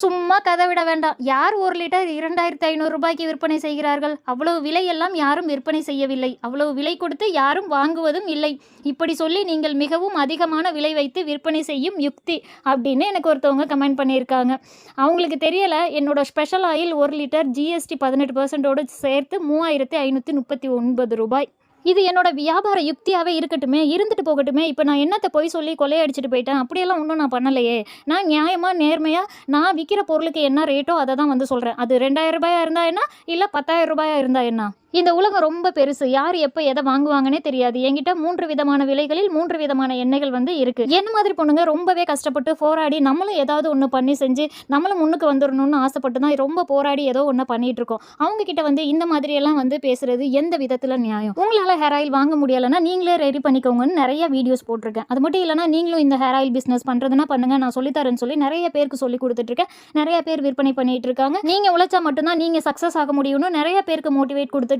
சும்மா கதை விட வேண்டாம். யார் 1 லிட்டர் ரூ. 2500 விற்பனை செய்கிறார்கள்? அவ்வளவு விலையெல்லாம் யாரும் விற்பனை செய்யவில்லை. அவ்வளவு விலை கொடுத்து யாரும் வாங்குவதும் இல்லை. இப்படி சொல்லி நீங்கள் மிகவும் அதிகமான விலை வைத்து விற்பனை செய்யும் யுக்தி அப்படின்னு எனக்கு ஒருத்தவங்க கமெண்ட் பண்ணியிருக்காங்க. அவங்களுக்கு தெரியல, என்னோட ஸ்பெஷல் ஆயில் 1 லிட்டர் ஜிஎஸ்டி 18% சேர்த்து ரூ. 3539. இது என்னோட வியாபார யுக்தியாகவே இருக்கட்டுமே, இருந்துட்டு போகட்டுமே. இப்போ நான் என்னத்தை போய் சொல்லி கொள்ளையடிச்சிட்டு போயிட்டேன்? அப்படியெல்லாம் ஒன்றும் நான் பண்ணலையே. நான் நியாயமாக நேர்மையாக நான் விற்கிற பொருளுக்கு என்ன ரேட்டோ அதை தான் வந்து சொல்கிறேன். அது ரூ. 2000 இருந்தால் என்ன, இல்லை ரூ. 10,000 இருந்தால் என்ன? இந்த உலகம் ரொம்ப பெருசு. யார் எப்போ எதை வாங்குவாங்கன்னே தெரியாது. என்கிட்ட 3 விதமான விலைகளில் 3 விதமான எண்ணெய்கள் வந்து இருக்குது. என்ன மாதிரி பொண்ணுங்க ரொம்பவே கஷ்டப்பட்டு போராடி நம்மளும் ஏதாவது ஒன்று பண்ணி செஞ்சு நம்மளும் முன்னுக்கு வந்துடணும்னு ஆசைப்பட்டு தான் ரொம்ப போராடி ஏதோ ஒன்று பண்ணிகிட்டு இருக்கோம். அவங்கக்கிட்ட வந்து இந்த மாதிரியெல்லாம் வந்து பேசுகிறது எந்த விதத்தில் நியாயம்? உங்களால் ஹேர் ஆயில் வாங்க முடியலைன்னா நீங்களே ரெடி பண்ணிக்கோங்கன்னு நிறைய வீடியோஸ் போட்டிருக்கேன். அது மட்டும் இல்லைனா நீங்களும் இந்த ஹேர் ஆயில் பிஸ்னஸ் பண்ணுறதுனா பண்ணுங்கள், நான் சொல்லித்தரேன்னு சொல்லி நிறைய பேருக்கு சொல்லி கொடுத்துட்ருக்கேன். நிறைய பேர் விற்பனை பண்ணிகிட்டு இருக்காங்க. நீங்கள் உழைச்சா மட்டும்தான் நீங்கள் சக்ஸஸ் ஆக முடியும்னு நிறைய பேருக்கு மோட்டிவேட் கொடுத்துட்டு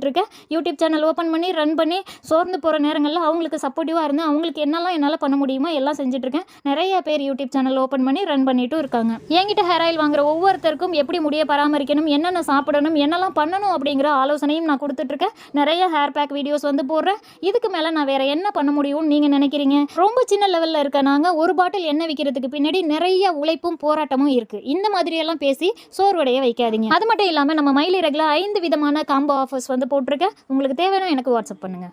யூடியூப் சேனல் ஓப்பன் பண்ணி ரன் பண்ணி சோர்ந்து போகிற நேரங்களில் அவங்களுக்கு சப்போர்ட்டிவாக இருந்து அவங்களுக்கு என்னெல்லாம் என்னால் பண்ண முடியுமோ எல்லாம் செஞ்சுட்ருக்கேன். நிறைய பேர் யூடியூப் சேனல் ஓப்பன் பண்ணி ரன் பண்ணிட்டும் இருக்காங்க. என்கிட்ட ஹேர் ஆயில் வாங்குற ஒவ்வொருத்தருக்கும் எப்படி முடிய பராமரிக்கணும், என்னென்ன சாப்பிடணும், என்னெல்லாம் பண்ணணும் அப்படிங்கிற ஆலோசனையும் நான் கொடுத்துட்ருக்கேன். நிறைய ஹேர் பேக் வீடியோஸ் வந்து போடுறேன். இதுக்கு மேலே நான் வேறு என்ன பண்ண முடியும்னு நீங்கள் நினைக்கிறீங்க? ரொம்ப சின்ன லெவலில் இருக்க நாங்கள் ஒரு பாட்டில் எண்ணெய் விற்கிறதுக்கு பின்னாடி நிறைய உழைப்பும் போராட்டமும் இருக்குது. இந்த மாதிரியெல்லாம் பேசி சோர்வடைய வைக்காதீங்க. அது மட்டும் இல்லாமல் நம்ம மயிலிறகுல 5 விதமான காம்போ ஆஃபர்ஸ் வந்து போட்டிருக்கேன். உங்களுக்கு தேவைன்னா எனக்கு வாட்ஸ்அப் பண்ணுங்கள்.